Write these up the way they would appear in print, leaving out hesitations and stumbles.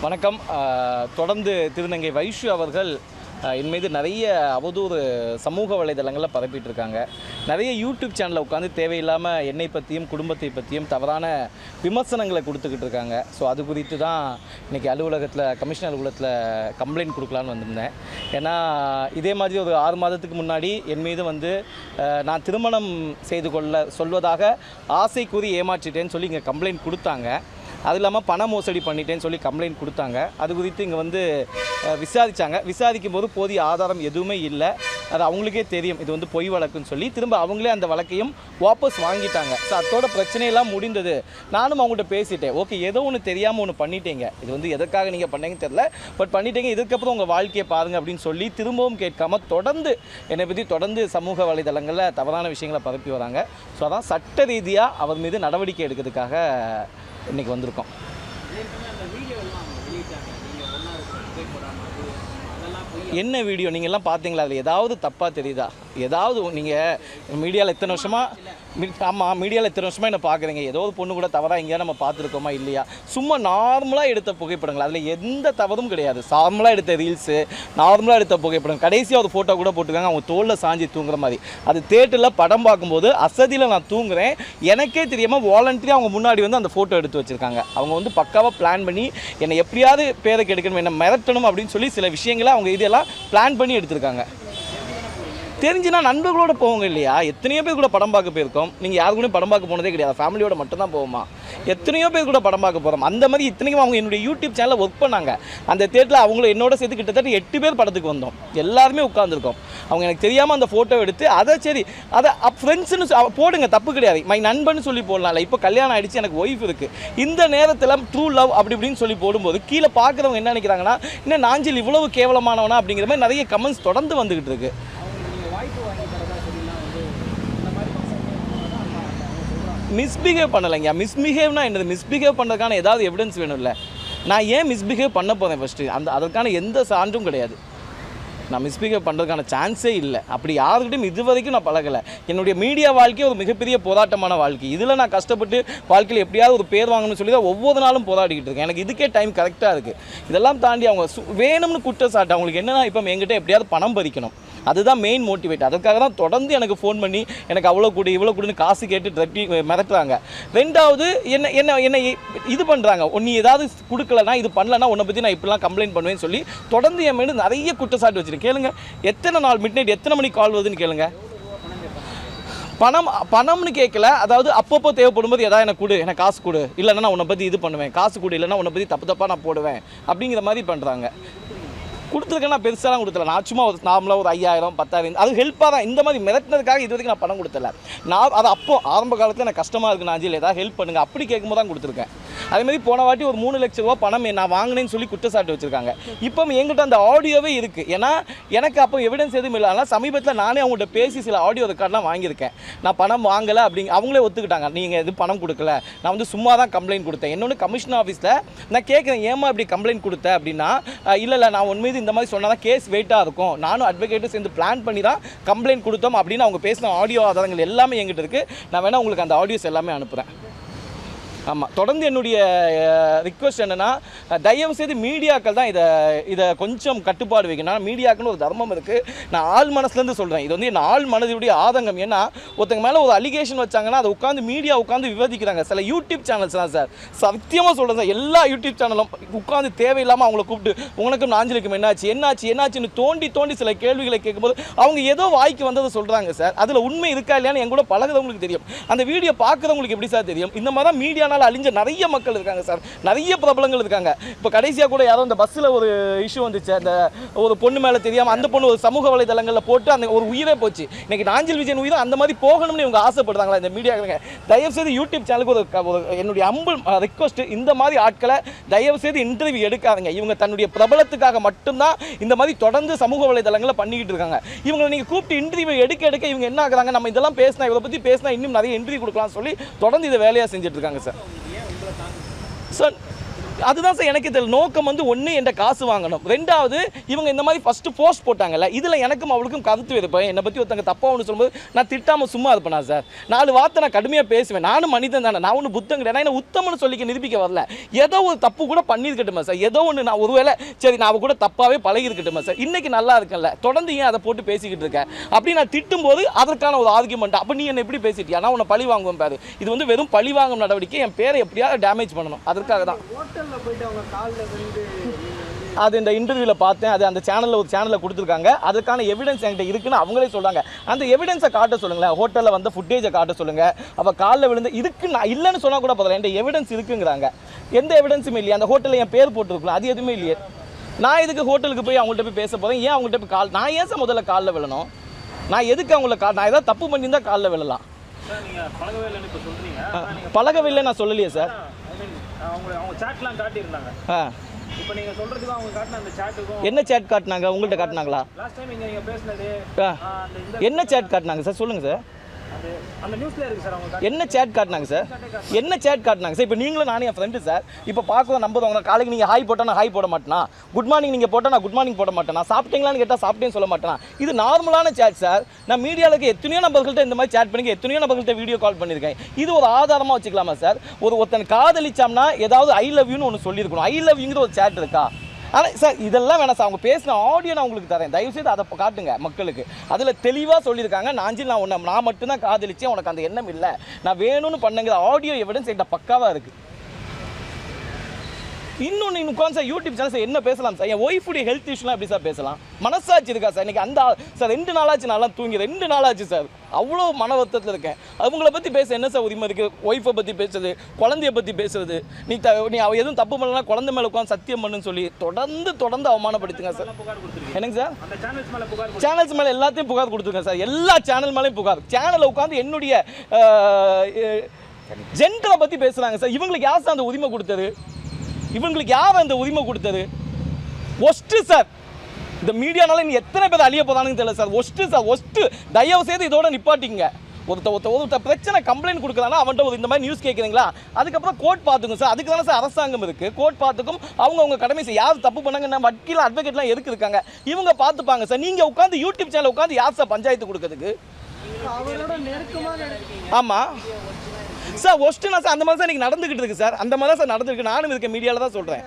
வணக்கம். தொடர்ந்து திருநங்கை வைஷு அவர்கள் என் மீது நிறைய அவதூறு சமூக வலைதளங்களில் பரப்பிட்டு இருக்காங்க. நிறைய யூடியூப் சேனலில் உட்காந்து தேவையில்லாமல் என்னை பற்றியும் குடும்பத்தை பற்றியும் தவறான விமர்சனங்களை கொடுத்துக்கிட்டு இருக்காங்க. ஸோ அது குறித்து தான் இன்றைக்கி கமிஷனர் அலுவலகத்தில் கம்ப்ளைண்ட் கொடுக்கலான்னு வந்திருந்தேன். ஏன்னா இதே மாதிரி ஒரு 6 மாதத்துக்கு முன்னாடி என் மீது நான் திருமணம் செய்து கொள்ள சொல்வதாக ஆசை கூறி ஏமாற்றிட்டேன்னு சொல்லி இங்கே கம்ப்ளைண்ட் கொடுத்தாங்க. அது இல்லாமல் பண மோசடி பண்ணிட்டேன்னு சொல்லி கம்ப்ளைண்ட் கொடுத்தாங்க. அது குறித்து இங்கே விசாரித்தாங்க. விசாரிக்கும் போது போதிய ஆதாரம் எதுவுமே இல்லை. அது அவங்களுக்கே தெரியும் இது பொய் வழக்குன்னு சொல்லி திரும்ப அவங்களே அந்த வழக்கையும் வாபஸ் வாங்கிட்டாங்க. ஸோ அதோட பிரச்சனையெல்லாம் முடிந்தது. நானும் அவங்கள்ட்ட பேசிட்டேன். ஓகே, ஏதோ ஒன்று தெரியாமல் ஒன்று பண்ணிட்டீங்க, இது எதற்காக நீங்கள் பண்ணீங்கன்னு தெரில, பட் பண்ணிட்டீங்க, இதுக்கப்புறம் உங்கள் வாழ்க்கையை பாருங்கள் அப்படின்னு சொல்லி திரும்பவும் கேட்காமல் தொடர்ந்து என்னை பற்றி தொடர்ந்து சமூக வலைதளங்களில் தவறான விஷயங்களை பரப்பி வராங்க. ஸோ அதான் சட்ட ரீதியாக அவர் மீது நடவடிக்கை எடுக்கிறதுக்காக இன்றைக்கி வந்திருக்கோம். என்ன வீடியோ நீங்கள்லாம் பார்த்தீங்களா? அதில் ஏதாவது தப்பாக தெரியுதா? ஏதாவது நீங்கள் மீடியாவில் இத்தனை வருஷமாக என்ன பார்க்குறீங்க, ஏதோ ஒரு பொண்ணு கூட தவறாக எங்கேயா நம்ம பார்த்துருக்கோமா இல்லையா? சும்மா நார்மலாக எடுத்த புகைப்படங்கள், அதில் எந்த தவறும் கிடையாது. நார்மலாக எடுத்த ரீல்ஸு, நார்மலாக எடுத்த புகைப்படம், கடைசியாக ஒரு ஃபோட்டோ கூட போட்டுருக்காங்க அவங்க தோளில் சாஞ்சி தூங்குற மாதிரி. அது தேட்டரில் படம் பார்க்கும்போது அசதியில் நான் தூங்குறேன், எனக்கே தெரியாமல் வாலண்டரியாக அவங்க முன்னாடி அந்த ஃபோட்டோ எடுத்து வச்சுருக்காங்க. அவங்க பக்காவாக பிளான் பண்ணி என்னை எப்படியாவது பேரை கெடுக்கணும், என்னை மிரட்டணும் அப்படின்னு சொல்லி சில விஷயங்களை அவங்க இதெல்லாம் பிளான் பண்ணி எடுத்திருக்காங்க. தெரிஞ்சுன்னா நண்பர்களோட போவாங்க இல்லையா? எத்தனையோ பேர் கூட படம் பார்க்க போயிருக்கோம். நீங்கள் யாரு கூட படம் பார்க்க போனதே கிடையாது, ஃபேமிலியோட மட்டும்தான் போவோமா? எத்தனையோ பேர் கூட படம் பார்க்க போகிறோம். அந்த மாதிரி இத்தனைக்கும் அவங்க என்னுடைய யூடியூப் சேனலில் ஒர்க் பண்ணாங்க. அந்த தேட்டரில் அவங்கள என்னோட சேர்த்து கிட்டத்தட்ட 8 பேர் படத்துக்கு வந்தோம். எல்லாருமே உட்காந்துருக்கோம். அவங்க எனக்கு தெரியாமல் அந்த ஃபோட்டோ எடுத்து அதை ஃப்ரெண்ட்ஸ்னு போடுங்க, தப்பு கிடையாது. மை நண்பன்னு சொல்லி போடலாம்ல. இப்போ கல்யாணம் ஆகிடுச்சு, எனக்கு ஒய்ஃப் இருக்குது, இந்த நேரத்தில் ட்ரூ லவ் அப்படி இப்படின்னு சொல்லி போடும்போது கீழே பார்க்குறவங்க என்ன நினைக்கிறாங்கன்னா, இன்னும் நாஞ்சில் இவ்வளவு கேவலமானவனா அப்படிங்கிற மாதிரி நிறைய கமெண்ட்ஸ் தொடர்ந்து வந்துக்கிட்டு இருக்கு. மிஸ்பிஹேவ் பண்ணலைங்க. மிஸ்பிஹேவ்னா என்னது? மிஸ்பிஹேவ் பண்ணுறதுக்கான ஏதாவது எவிடன்ஸ் வேணும்ல. நான் ஏன் மிஸ்பிஹேவ் பண்ண போகிறேன் ஃபஸ்ட்டு? அதற்கான எந்த சான்றும் கிடையாது. நான் மிஸ்பிஹேவ் பண்ணுறதுக்கான சான்ஸே இல்லை. அப்படி யாருக்கிட்டையும் இது வரைக்கும் நான் பழகலை. என்னுடைய மீடியா வாழ்க்கை ஒரு மிகப்பெரிய போராட்டமான வாழ்க்கை. இதில் நான் கஷ்டப்பட்டு வாழ்க்கையில் எப்படியாவது ஒரு பேர் வாங்கணும்னு சொல்லி தான் ஒவ்வொரு நாளும் போராடிக்கிட்டு இருக்கேன். எனக்கு இதுக்கே டைம் கரெக்டாக இருக்குது. இதெல்லாம் தாண்டி அவங்க வேணும்னு குற்றச்சாட்டு. அவங்களுக்கு என்னென்னா, இப்போ எங்கிட்ட எப்படியாவது பணம் பறிக்கணும், அதுதான் மெயின் மோட்டிவேட். அதுக்காக தான் தொடர்ந்து எனக்கு ஃபோன் பண்ணி எனக்கு அவ்வளோ கூடுன்னு காசு கேட்டு மிரட்டுறாங்க. ரெண்டாவது என்ன இது பண்ணுறாங்க, நீ ஏதாவது கொடுக்கலன்னா, இது பண்ணலன்னா உன்னை பற்றி நான் இப்படிலாம் கம்ப்ளைண்ட் பண்ணுவேன்னு சொல்லி தொடர்ந்து என் மேலே நிறைய குற்றச்சாட்டு வச்சுருக்கேன். கேளுங்க, எத்தனை நாள் மிட்நைட் எத்தனை மணிக்கு கால் வருதுன்னு கேளுங்க. பணம்னு கேட்கல, அதாவது அப்பப்போ தேவைப்படும் போது எதாவது எனக்கு கொடு, எனக்கு காசு கொடு, இல்லைன்னா நான் உன்னை பற்றி இது பண்ணுவேன், காசு கொடு, இல்லைன்னா உன்னை பற்றி தப்பாக நான் போடுவேன் அப்படிங்கிற மாதிரி பண்ணுறாங்க. கொடுத்துருக்கேன், நான் பெருசாலாம் கொடுத்தல. நான் சும்மா நார்மலாக ஒரு 5000 10,000 அது ஹெல்ப்பாக தான். இந்த மாதிரி மிரட்டினதுக்காக இது வரைக்கும் நான் பணம் கொடுத்தல. நான் அது ஆரம்ப காலத்தில் எனக்கு கஷ்டமாக இருக்குது, நாஞ்சில் ஏதாவது ஹெல்ப் பண்ணுங்கள் அப்படி கேட்கும்போது தான் கொடுத்துருக்கேன். அதேமாதிரி போன வாட்டி ஒரு 3 லட்ச ரூபா பணம் நான் வாங்கினேன்னு சொல்லி குற்றச்சாட்டு வச்சுருக்காங்க. இப்போ எங்கிட்ட அந்த ஆடியோவே இருக்குது. ஏன்னா எனக்கு அப்போ எவிடன்ஸ் எதுவும் இல்லை. ஆனால் சமீபத்தில் நானே அவங்கள்ட்ட பேசி சில ஆடியோ ரெக்கார்ட்லாம் வாங்கியிருக்கேன். நான் பணம் வாங்கலை அவங்களே ஒத்துக்கிட்டாங்க. நீங்கள் எது பணம் கொடுக்கல, நான் சும்மா தான் கம்ப்ளைண்ட் கொடுத்தேன். இன்னொன்று கமிஷனர் ஆஃபீஸில் நான் கேட்குறேன், ஏமா இப்படி கம்ப்ளைண்ட் கொடுத்தேன் அப்படின்னா, இல்லை நான் உண்மையை இந்த மாதிரி சொன்னால் தான் கேஸ் வெயிட்டாக இருக்கும், நானும் அட்வொகேட்டும் சேர்ந்து பிளான் பண்ணி தான் கம்ப்ளைண்ட் கொடுத்தோம் அப்படின்னு அவங்க பேசின ஆடியோ ஆதாரங்கள் எல்லாமே எங்கிட்ட இருக்குது. நான் வேணால் உங்களுக்கு அந்த ஆடியோஸ் எல்லாமே அனுப்புகிறேன். ஆமாம், தொடர்ந்து என்னுடைய ரிக்வெஸ்ட் என்னென்னா, தயவுசெய்து மீடியாக்கள் தான் இதை கொஞ்சம் கட்டுப்பாடு வைக்கணும். மீடியாக்குன்னு ஒரு தர்மம் இருக்குது. நான் ஆள் மனசுலேருந்து சொல்கிறேன். இது என் ஆள் மனதுடைய ஆதங்கம். ஏன்னா ஒருத்தங்க மேலே ஒரு அலிகேஷன் வச்சாங்கன்னா அதை உட்காந்து விவாதிக்கிறாங்க. சில யூடியூப் சேனல்ஸ் தான் சார், சத்தியமாக சொல்கிறேன் சார், எல்லா யூடியூப் சேனலும் உட்காந்து தேவையில்லாமல் அவங்கள கூப்பிட்டு உனக்கும் நாஞ்சிலுக்கும் என்னாச்சுன்னு தோண்டி சில கேள்விகளை கேட்கும்போது அவங்க ஏதோ வாய்க்கு வந்ததை சொல்கிறாங்க சார். அதில் உண்மை இருக்கா இல்லையான்னு என் கூட பழகுறவங்களுக்கு தெரியும். அந்த வீடியோ பார்க்குறவங்களுக்கு எப்படி சார் தெரியும்? இந்த மாதிரி தான் மீடியா அழிஞ்ச நிறைய மக்கள் இருக்காங்க சார், நிறைய பிரபலங்கள் இருக்காங்க. இப்போ கடைசியாக கூட யாரோ அந்த பஸ்ஸில் ஒரு இஷ்யூ வந்துச்சு, அந்த ஒரு பொண்ணு மேலே தெரியாமல் அந்த பொண்ணு ஒரு சமூக வலைதளங்களில் போட்டு அந்த ஒரு உயிரே போச்சு. இன்னைக்கு நாஞ்சில் விஜயன் உயிரை அந்த மாதிரி போகணும்னு இவங்க ஆசைப்படுறாங்களா இந்த மீடியாக்காரங்க? தயவுசெய்து யூடியூப் சேனலுக்கு ஒரு என்னுடைய அம்புல் ரிக்வஸ்ட், இந்த மாதிரி ஆட்களை தயவுசெய்து இன்டர்வியூ எடுக்காதுங்க. இவங்க தன்னுடைய பிரபலத்துக்காக மட்டும்தான் இந்த மாதிரி தொடர்ந்து சமூக வலைதளங்களை பண்ணிக்கிட்டு இருக்காங்க. இவங்களை நீங்கள் கூப்பிட்டு இன்டர்வியூ எடுக்க இவங்க என்ன ஆகுறாங்க, நம்ம இதெல்லாம் பேசினா, இவரை பற்றி பேசினா இன்னும் நிறைய இன்டர்வியூ கொடுக்கலாம்னு சொல்லி தொடர்ந்து இதை வேலையாக செஞ்சுட்டு இருக்காங்க சார். சார் அதுதான் சார் எனக்கு தெரியல. நோக்கம் வந்து ஒன்று என்ற காசு வாங்கணும், ரெண்டாவது இவங்க இந்த மாதிரி ஃபஸ்ட்டு போஸ்ட் போட்டாங்கல்ல, இதில் எனக்கும் அவளுக்கும் கருத்து இருப்பேன். என்னை பற்றி ஒருத்தங்க தப்பாக ஒன்று சொல்லும்போது நான் திட்டாமல் சும்மா இருப்பேனா சார்? 4 வார்த்தை நான் கடுமையாக பேசுவேன். நானும் மனிதன் தானே, நான் ஒன்று புத்தம் கிடையாது. நான் என்ன உத்தமன்னு சொல்லிக்க நிரூபிக்க வரல. ஏதோ ஒரு தப்பு கூட பண்ணியிருக்கட்டுமா சார், ஏதோ ஒன்று நான் ஒருவேளை சரி நான் கூட தப்பாகவே பழகிருக்கட்டுமா சார், இன்றைக்கி நல்லா இருக்கேன்ல, தொடர்ந்து ஏன் அதை போட்டு பேசிக்கிட்டு இருக்கேன் அப்படி நான் திட்டும்போது அதற்கான ஒரு ஆர்கியூமெண்ட். அப்போ நீ என்ன எப்படி பேசிட்டியா, நான் உன்னை பழி வாங்குவேன் பாரு. இது வந்து வெறும் பழி வாங்கும் நடவடிக்கை, என் பேரை எப்படியாவது டேமேஜ் பண்ணணும், அதற்காக தான். அது இந்த இன்டர்வியூவில் பார்த்தேன். அது அந்த சேனலில் ஒரு சேனலில் கொடுத்துருக்காங்க. அதுக்கான எவிடன்ஸ் என்கிட்ட இருக்குன்னு அவங்களே சொல்கிறாங்க. அந்த எவிடன்ஸை காட்ட சொல்லுங்களேன், ஹோட்டலில் வந்து ஃபுட்டேஜை காட்ட சொல்லுங்கள். அப்போ காலில் விழுந்து இதுக்கு நான் இல்லைன்னு சொன்னால் கூட பரவாயில்ல, என்கிட்ட எவிடன்ஸ் இருக்குங்கிறாங்க. எந்த எவிடன்ஸுமே இல்லையா? அந்த ஹோட்டலில் என் பேர் போட்டுருக்கலாம், அது எதுவுமே இல்லையே. நான் எதுக்கு ஹோட்டலுக்கு போய் அவங்கள்ட்ட போய் பேச போகிறேன்? ஏன் அவங்கள்ட்ட போய் நான் ஏன் சார் முதல்ல காலில் விழணும்? நான் எதுக்கு அவங்கள நான் ஏதாவது தப்பு பண்ணியிருந்தால் காலில் விழலாம். பழகவில்லை நான் சொல்லலையே சார். அவங்க சாட்லாம் காட்டியிருந்தாங்க. இப்போ நீங்க சொல்றதுக்கு அவங்க காட்டின அந்த சாட்டுக்கும் என்ன சாட் காட்டினாங்க? உங்கள்கிட்ட காட்டினாங்களா? லாஸ்ட் டைம் நீங்க பேசினது என்ன சாட் காட்டினாங்க சார்? சொல்லுங்க சார். அந்த நியூஸ்ல இருக்கு சார். அவங்க என்ன சேட் காட்டினாங்க சார்? என்ன சேட் காட்டினாங்க சார்? இப்போ நீங்களும் நானும் என் ஃப்ரெண்டு சார். இப்போ பார்க்குவோம் நம்புறவங்க காலைக்கு நீங்கள் ஹாய் போட்டால் நான் ஹாய் போட மாட்டேனா, குட் மார்னிங் நீங்கள் போட்டால் நான் குட் மார்னிங் போட மாட்டேனா, சாப்பிட்டீங்களான்னு கேட்டால் சாப்பிட்டேன்னு சொல்ல மாட்டேனா. இது நார்மலான சேட் சார். நான் மீடியாவுக்கு எத்தனையோ நபர்கள்ட்ட இந்த மாதிரி சேட் பண்ணி எத்தனையோ நபர்கள்ட்ட வீடியோ கால் பண்ணியிருக்கேன். இது ஒரு ஆதாரமாக வச்சுக்கலாமா சார்? ஒருத்தன் காதலிச்சாம்னா ஏதாவது ஐ லவ் யூன்னு ஒன்று சொல்லியிருக்கணும். ஐ லவ் யூங்கிற ஒரு சேட் இருக்கா? ஆனால் சார் இதெல்லாம் வேணாம் சார். அவங்க பேசின ஆடியோ நான் உங்களுக்கு தரேன், தயவுசெய்து அதை காட்டுங்க மக்களுக்கு. அதில் தெளிவாக சொல்லியிருக்காங்க, நான் மட்டும்தான் காதலிச்சேன், உனக்கு அந்த எண்ணம் இல்லை, நான் வேணும்னு பண்ணுங்கிற ஆடியோ எவிடன்ஸ் என்கிட்ட பக்காவாக இருக்குது. இன்னொன்று உட்காந்து சார் யூடியூப் சேனல் சார் என்ன பேசலாம் சார்? என் ஒய்ஃபுடைய ஹெல்த் இஷ்யூலாம் எப்படி சார் பேசலாம்? மனசாட்சி இருக்கா சார்? இன்றைக்கி அந்த சார் 2 நாளாச்சு நான்லாம் தூங்கி 2 நாளாச்சு சார். அவ்வளோ மன வருத்தத்தில் இருக்கேன். அவங்கள பற்றி பேச என்ன சார் உரிமை இருக்குது? ஒய்ஃபை பற்றி பேசுறது, குழந்தைய பற்றி பேசுறது, நீ அவ எதுவும் தப்பு பண்ணலாம் குழந்தை மேலே உட்காந்து சத்தியம் பண்ணுன்னு சொல்லி தொடர்ந்து அவமானப்படுத்துங்க சார். என்னங்க சார்? சேனல்ஸ் மேலே எல்லாத்தையும் புகார் கொடுத்துருங்க சார். எல்லா சேனல் மேலேயும் புகார். சேனலில் உட்காந்து என்னுடைய ஜென்டரை பற்றி பேசுகிறாங்க சார். இவங்களுக்கு யார் சார் அந்த உரிமை கொடுத்தது? இவங்களுக்கு யார் அந்த உரிமை கொடுத்தது? Worst sir. இந்த மீடியானால நீ எத்தனை பேர் அழிய போதானுன்னு தெரியல சார். Worst sir, worst. தயவு செய்து இதோட நிப்பாட்டிங்க. ஒருத்த பிரச்சனை கம்ப்ளைண்ட் கொடுக்குறாங்கன்னா அவன்கிட்ட இந்த மாதிரி நியூஸ் கேட்குறீங்களா, அதுக்கப்புறம் கோர்ட் பார்த்துக்கும் சார். அதுக்கு தானே சார் அரசாங்கம் இருக்குது. கோர்ட் பார்த்துக்கும், அவங்க கடமை செய்ய. யார் தப்பு பண்ணாங்க, வக்கீல் அட்வொகேட்லாம் எதுக்கு இருக்காங்க? இவங்க பார்த்துப்பாங்க சார். நீங்கள் உட்காந்து யூடியூப் சேனல் உட்காந்து யார் சார் பஞ்சாயத்து கொடுக்கறதுக்கு? ஆமாம் சார், ஒஸ்ட்டுனா சார் அந்த மாதிரி தான் இன்றைக்கி நடந்துக்கிட்டு இருக்குது சார். அந்த மாதிரி தான் சார் நடந்துருக்கு. நானும் இருக்க மீடியாவில் தான் சொல்கிறேன்.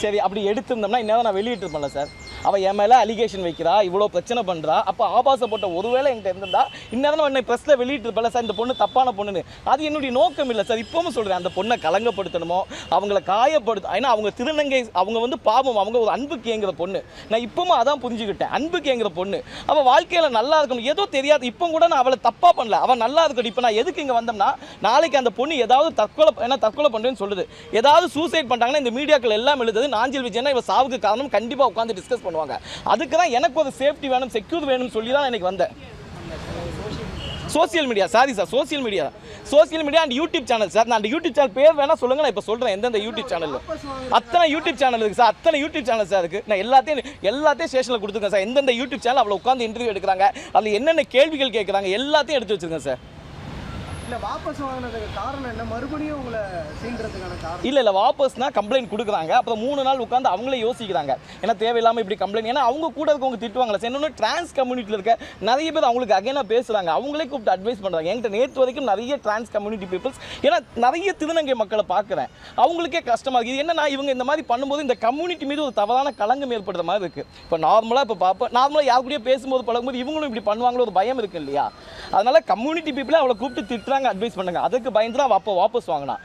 சரி, அப்படி எடுத்திருந்தோம்னா இன்னும் நான் வெளியிட்டிருப்பேன்ல சார். அவள் என் மேலே அலிகேஷன் வைக்கிறா, இவ்வளோ பிரச்சனை பண்ணுறா. அப்போ ஆபாச போட்ட ஒருவேளை என்கிட்ட இருந்திருந்தா இன்னும் என்னை ப்ரெஸ்ஸில் வெளியிட்டிருப்பேன்ல சார், இந்த பொண்ணு தப்பான பொண்ணுன்னு. அது என்னுடைய நோக்கம் இல்லை சார். இப்போவும் சொல்கிறேன், அந்த பொண்ணை கலங்கப்படுத்தணுமோ, அவங்கள காயப்படுத்த. ஏன்னா அவங்க திருநங்கை, அவங்க வந்து பாவம், அவங்க ஒரு அன்புக்கு ஏங்குற பொண்ணு. நான் இப்போவும் அதான் புரிஞ்சுக்கிட்டேன். அன்புக்கு ஏங்குற பொண்ணு, அவள் வாழ்க்கையில் நல்லா இருக்கணும். ஏதோ தெரியாது, இப்போ கூட நான் அவளை தப்பாக பண்ணல, அவள் நல்லா இருக்கணும். இப்போ நான் எதுக்கு இங்கே வந்தோம்னா, நாளைக்கு அந்த பொண்ணு ஏதாவது தற்கொலை பண்ணுறேன்னு சொல்லுது, ஏதாவது சூசைட் பண்ணிட்டாங்கன்னா இந்த மீடியாக்கள் எல்லாம் எழுதுது நாஞ்சில் விஜயனா இவ சாவுக்கு காரணம் கண்டிப்பாக உட்காந்து டிஸ்கஸ் பண்ணுவாங்க. அதுக்கு தான் எனக்கு ஒரு சேஃப்டி வேணும், செக்யூர் வேணும்னு சொல்லி தான் எனக்கு வந்தேன். Social media, sorry sir, social media and YouTube channel sir. நான் அந்த யூடியூப் சேனல் பேர் வேணா சொல்லுங்க, நான் இப்போ சொல்கிறேன் எந்தெந்த யூடியூப் சேனல். அத்தனை யூடியூப் சேனல் இருக்குது சார், அத்தனை யூடியூப் சேனல் சார் இருக்குது. நான் எல்லாத்தையும் ஸ்டேஷனில் கொடுத்துருக்கேன் சார். எந்தெந்த யூடியூப் சேனல் அவ்வளோ உட்காந்து இன்டர்வியூ எடுக்கிறாங்க, அதில் என்னென்ன கேள்விகள் கேட்குறாங்க எல்லாத்தையும் எடுத்து வச்சுருக்கேன் சார். வாபஸ் வாங்கினதுக்கு காரணம் என்ன? மறுபடியும் உங்களை சீன்றதுக்கான காரணம் இல்லை வாபஸ்னா கம்ப்ளைண்ட் கொடுக்குறாங்க, அப்புறம் 3 நாள் உட்காந்து அவங்களே யோசிக்கிறாங்க. ஏன்னா தேவையில்லாமல் இப்படி கம்ப்ளைண்ட், ஏன்னா அவங்க கூட இருக்கவங்க திட்டுவாங்களே. இன்னொன்று டிரான்ஸ் கம்யூனிட்டியில் இருக்க நிறைய பேர் அவங்களுக்கு அகைனாக பேசுகிறாங்க, அவங்களே கூப்பிட்டு அட்வைஸ் பண்ணுறாங்க. என்கிட்ட நேற்று வரைக்கும் நிறைய டிரான்ஸ் கம்யூனிட்டி பீப்புள்ஸ், ஏன்னா நிறைய திருநங்கை மக்களை பார்க்குறேன், அவங்களுக்கே கஷ்டமாக இருக்குது. இது என்னன்னா இவங்க இந்த மாதிரி பண்ணும்போது இந்த கம்யூனிட்டி மீது ஒரு தவறான களங்கம் ஏற்படுற மாதிரி இருக்குது. இப்போ நார்மலாக யார் கூடயே பேசும்போது பழகும்போது இவங்களும் இப்படி பண்ணுவாங்களோ ஒரு பயம் இருக்குது இல்லையா? அதனால் கம்யூனிட்டி பீப்புளே அவளை கூப்பிட்டு திட்டுறாங்க, அட்வைஸ் பண்ணுங்க. அதுக்கு பயந்து தான் அப்போ வாபஸ் வாங்கினா.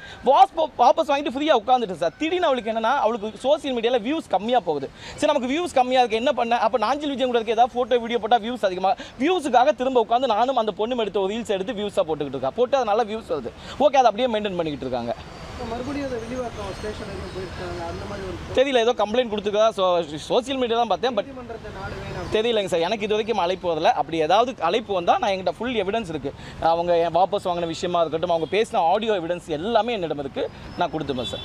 வாபஸ் வாங்கிட்டு ஃப்ரீயாக உட்காந்துட்டு சார். திடீர்னு அவளுக்கு என்னன்னா, அவளுக்கு சோசியல் மீடியாவில் வியூஸ் கம்மியாக போகுது. சரி, நமக்கு வியூஸ் கம்மியாக இருக்குது, என்ன பண்ண? அப்போ நாஞ்சில் விஜயம் கூட ஏதாவது ஃபோட்டோ வீடியோ போட்டால் வியூஸ் அதிகமாக, வியூஸுக்காக திரும்ப உட்காந்து நானும் அந்த பொண்ணு எடுத்த ஒரு ரீல்ஸ் எடுத்து வியூஸாக போட்டுக்கிட்டு இருக்கா. போட்டு அது நல்லா வியூஸ் வருது. ஓகே, அதை அப்படியே மெயின்டைன் பண்ணிக்கிட்டு இருக்காங்க. தெரியல, ஏதோ கம்ப்ளைண்ட் கொடுத்துருக்கா சோசியல் மீடியா தான் பார்த்தேன், பட் தெரியலைங்க சார். எனக்கு இது வரைக்கும் அழைப்பு வரல. அப்படி ஏதாவது அழைப்பு வந்தால் நான் எங்கிட்ட ஃபுல் எவிடன்ஸ் இருக்குது. அவங்க வாபஸ் வாங்கின விஷயமா இருக்கட்டும், அவங்க பேசின ஆடியோ எவிடன்ஸ் எல்லாமே என்னிடம் இருக்குது, நான் கொடுத்துப்பேன் சார்.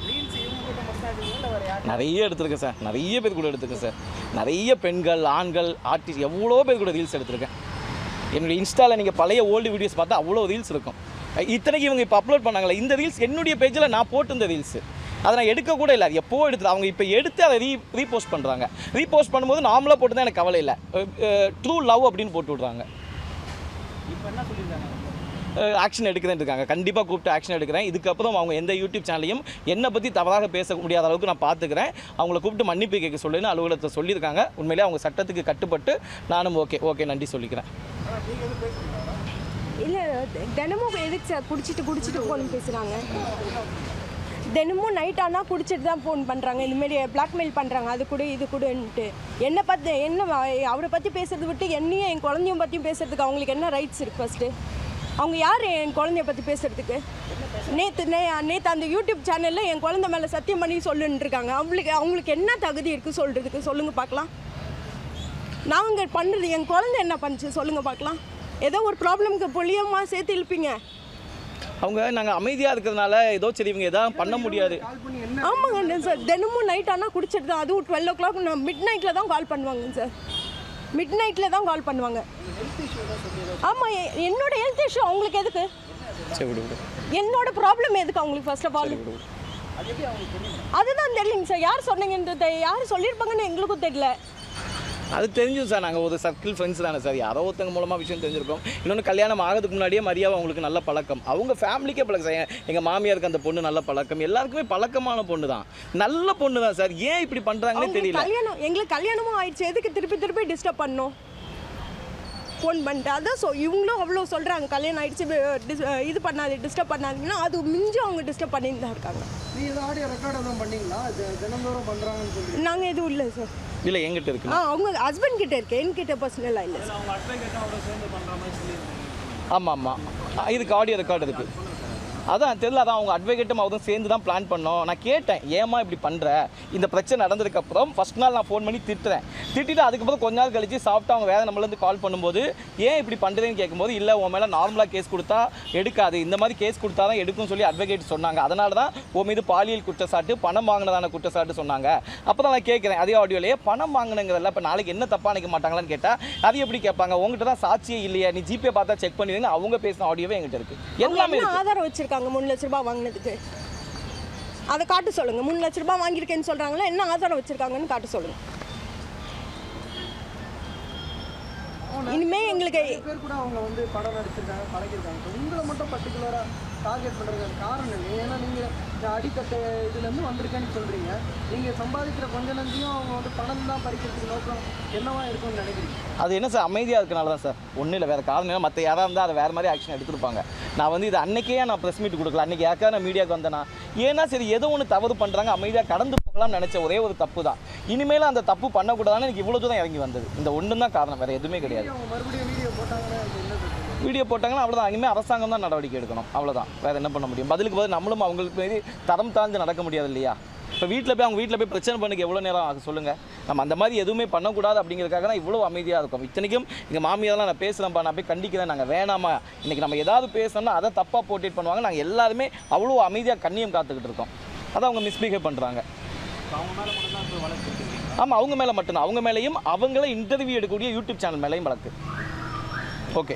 நிறைய எடுத்திருக்கேன் சார், நிறைய பேர் கூட எடுத்துருக்கேன் சார். நிறைய பெண்கள், ஆண்கள், ஆர்டிஸ்ட், எவ்வளோ பேர் கூட ரீல்ஸ் எடுத்திருக்கேன். என்னுடைய இன்ஸ்டாவில் நீங்கள் பழைய ஓல்டு வீடியோஸ் பார்த்தா அவ்வளோ ரீல்ஸ் இருக்கும். இத்தனைக்கு இவங்க இப்போ அப்லோட் பண்ணாங்களே இந்த ரீல்ஸ் என்னுடைய பேஜில் நான் போட்டிருந்த ரீல்ஸு அதை நான் எடுக்க கூட இல்லை, அது எப்போ எடுத்து அவங்க இப்போ எடுத்து அதை ரீபோஸ்ட் பண்ணுறாங்க. ரீபோஸ்ட் பண்ணும்போது நார்மலாக போட்டு தான் எனக்கு கவலை இல்லை, ட்ரூ லவ் அப்படின்னு போட்டு விட்றாங்க. இப்போ என்ன சொல்லியிருக்காங்க? ஆக்ஷன் எடுக்கிறேன்னு இருக்காங்க. கண்டிப்பாக கூப்பிட்டு ஆக்ஷன் எடுக்கிறேன். இதுக்கப்புறம் அவங்க எந்த யூடியூப் சேனலையும் என்னை பற்றி தவறாக பேச முடியாத அளவுக்கு நான் பார்த்துக்கிறேன். அவங்கள கூப்பிட்டு மன்னிப்பு கேட்க சொல்லுன்னு அலுவலகத்தை சொல்லியிருக்காங்க. உண்மையிலே அவங்க சட்டத்துக்கு கட்டுப்பட்டு நானும் ஓகே நன்றி சொல்லிக்கிறேன். இல்லை தினமும் எதுக்கு சார் குடிச்சிட்டு ஃபோன் பேசுகிறாங்க? தினமும் நைட் ஆனால் குடிச்சிட்டு தான் ஃபோன் பண்ணுறாங்க, இந்தமாரி பிளாக்மெயில் பண்ணுறாங்க, அது கூட இது கூடன்ட்டு. என்னை பற்றி அவரை பற்றி பேசுறதை விட்டு என்னையும் என் குழந்தையும் பற்றியும் பேசுறதுக்கு அவங்களுக்கு என்ன ரைட்ஸ் இருக்குது? ஃபஸ்ட்டு அவங்க யார் என் குழந்தைய பற்றி பேசுறதுக்கு? நேற்று அந்த யூடியூப் சேனலில் என் குழந்தை மேலே சத்தியம் பண்ணி சொல்லுன்னு இருக்காங்க. அவங்களுக்கு என்ன தகுதி இருக்குது சொல்கிறதுக்கு? சொல்லுங்கள் பார்க்கலாம். நாங்கள் பண்ணுறது என் குழந்தை என்ன பண்ணுச்சு சொல்லுங்கள் பார்க்கலாம். ஏதோ ஒரு ப்ராப்ளம்க்கு பொழியமாக சேர்த்து இழுப்பீங்க. அவங்க நாங்கள் அமைதியாக இருக்கிறதுனால ஏதோ சரி இவங்க எதாவது பண்ண முடியாது. ஆமாங்க சார், தினமும் நைட் ஆனால் குடிச்சிட்டு தான், அதுவும் 12 o'clock மிட் நைட்டில் தான் கால் பண்ணுவாங்க சார். மிட் நைட்டில் தான் கால் பண்ணுவாங்க. ஆமாம், என்னோட ஹெல்த் இஷ்யூ அவங்களுக்கு எதுக்கு? என்னோட ப்ராப்ளம் எதுக்கு அவங்களுக்கு? ஃபர்ஸ்ட் ஆஃப் ஆல் அதுதான் தெரியலைங்க சார். யார் சொன்னீங்கன்றது யார் சொல்லியிருப்பாங்கன்னு எங்களுக்கும் தெரியல. அது தெரிஞ்சும் சார், நாங்கள் ஒரு சர்க்கிள் ஃப்ரெண்ட்ஸ் தானே சார், யாரோ ஒருத்தங்க மூலமாக விஷயம் தெரிஞ்சிருக்கோம். இன்னொன்று கல்யாணம் ஆகிறதுக்கு முன்னாடியே மரியாதை அவங்களுக்கு நல்ல பழக்கம், அவங்க ஃபேமிலிக்கே பழக்கம் சார். எங்கள் மாமியாருக்கு அந்த பொண்ணு நல்ல பழக்கம், எல்லாருக்குமே பழக்கமான பொண்ணு தான், நல்ல பொண்ணு தான் சார். ஏன் இப்படி பண்ணுறாங்கன்னே தெரியல. எங்களுக்கு கல்யாணமும் ஆயிடுச்சு, எதுக்கு திருப்பி டிஸ்டர்ப் பண்ணோம் ஃபோன் பண்ணிட்டு? அதான் இவங்களும் அவ்வளோ சொல்கிறாங்க, கல்யாணம் ஆயிடுச்சு இது பண்ணாது டிஸ்டர்ப் பண்ணாதீங்கன்னா, அது மிஞ்சும் அவங்க டிஸ்டர்ப் பண்ணிட்டு தான் இருக்காங்க. நாங்கள் எதுவும் இல்லை சார். இல்லை எங்கிட்ட இருக்கு, அவங்க ஹஸ்பண்ட் கிட்ட இருக்கு, என்கிட்ட பர்சனலாக இல்லை சார். அவங்க அட்வொகேட்டோட சேர்ந்து பண்ணுற மாதிரி சொல்லியிருக்காங்க. ஆமாம் இதுக்கு ஆடியோ ரெக்கார்டு இருக்குது. அதான் தெரியல, அதான் அவங்க அட்வொகேட்டும் அவரும் சேர்ந்து தான் பிளான் பண்ணோம். நான் கேட்டேன், ஏமா இப்படி பண்ணுற? இந்த பிரச்சனை நடந்ததுக்கப்புறம் ஃபஸ்ட் நாள் நான் ஃபோன் பண்ணி திட்டிட்டு அதுக்கப்புறம் கொஞ்ச நாள் கழிச்சு சாப்பிட்டு அவங்க வேறு நம்மளேருந்து கால் பண்ணும்போது ஏன் இப்படி பண்ணுறதுன்னு கேட்கும்போது, இல்லை உன் மேலே நார்மலாக கேஸ் கொடுத்தா எடுக்காது, இந்த மாதிரி கேஸ் கொடுத்தா தான் எடுக்கும்னு சொல்லி அட்வொகேட் சொன்னாங்க. அதனால தான் உன் மீது பாலியல் குற்றச்சாட்டு, பணம் வாங்கினதான குற்றச்சாட்டு சொன்னாங்க. அப்போ தான் நான் கேட்குறேன், அதே ஆடியோலேயே பணம் வாங்கினங்கிறதில்ல, இப்போ நாளைக்கு என்ன தப்பாக நினைக்க மாட்டாங்களான்னு கேட்டால் அது எப்படி கேட்பாங்க? உங்ககிட்ட தான் சாட்சியே இல்லையா, நீ ஜிபே பார்த்தா செக் பண்ணுவீங்க. அவங்க பேசின ஆடியோவே எங்கிட்ட இருக்குது, எல்லாமே ஆதாரம் வச்சிருக்காங்க. 3 லட்ச ரூபாய் வாங்கினதுக்கு அதை காட்டு சொல்லுங்க. 3 லட்ச ரூபாய் வாங்கியிருக்கேன்னு சொல்றாங்களா, என்ன ஆதாரம் வச்சிருக்காங்கன்னு காட்டு சொல்லுங்க. இனிமே எங்களுக்கு பேர் கூட அவங்க வந்து படம் நடிச்சிருக்காங்க, பழகிருக்காங்க. உங்களை மட்டும் பர்டிகுலரா டார்கெட் பண்ணுறதுக்கு காரணம் இல்லை. ஏன்னா நீங்கள் அடித்தட்ட இதுலேருந்து வந்திருக்கேன்னு சொல்கிறீங்க. நீங்கள் சம்பாதிக்கிற கொஞ்ச நஞ்சியும் அவங்க வந்து பணம் தான் பறிக்கிறதுக்கு நோக்கம் என்னவா இருக்கும்னு நினைக்கிறீங்க? அது என்ன சார், அமைதியாக இருக்கனால தான் சார், ஒன்றும் இல்லை, வேறு காரணம் இல்லை. மற்ற யாராக இருந்தால் அதை வேறு மாதிரி ஆக்ஷன் எடுத்துருப்பாங்க. நான் வந்து இது அன்றைக்கே நான் ப்ரெஸ் மீட் கொடுக்கல, அன்றைக்கி யாருக்காக நான் மீடியாவுக்கு வந்தேன்னா, ஏன்னா சரி ஏதோ ஒன்று தவறு பண்ணுறாங்க, அமைதியாக கடந்து போகலாம்னு நினச்ச ஒரே ஒரு தப்பு தான். இனிமேல் அந்த தப்பு பண்ணக்கூடாதுன்னு எனக்கு இவ்வளோ தூரம் இறங்கி வந்தது. இந்த ஒன்று தான் காரணம், வேறு எதுவுமே கிடையாது. மறுபடியும் வீடியோ போட்டாங்கன்னா அவ்வளோதான், இனிமேல் அரசாங்கம் தான் நடவடிக்கை எடுக்கணும், அவ்வளோதான், வேறு என்ன பண்ண முடியும்? பதிலுக்கு பதில் நம்மளும் அவங்களுக்கு மீது தரம் தாழ்ந்து நடக்க முடியாது இல்லையா? இப்போ அவங்க வீட்டில் போய் பிரச்சனை பண்ணுக்கு எவ்வளோ நேரம் ஆகும் சொல்லுங்கள்? நம்ம அந்த மாதிரி எதுவுமே பண்ணக்கூடாது அப்படிங்கிறதுக்காக தான் இவ்வளோ அமைதியாக இருக்கும். இத்தனைக்கும் எங்கள் மாமியாரெலாம் நான் பேசுகிறேன்ப்பா, நான் போய் கண்டிக்கிறேன், நாங்கள் வேணாமா, இன்றைக்கி நம்ம ஏதாவது பேசணும்னா அதை தப்பாக போர்ட்ரேட் பண்ணுவாங்க. நாங்கள் எல்லாருமே அவ்வளோ அமைதியாக கண்ணியம் காத்துக்கிட்டு இருக்கோம். அதை அவங்க மிஸ்பிஹேவ் பண்ணுறாங்க. ஆமாம், அவங்க மேலே மட்டும்தான், அவங்க மேலேயும் அவங்கள இன்டர்வியூ எடுக்கக்கூடிய யூடியூப் சேனல் மேலேயும் வழக்கு.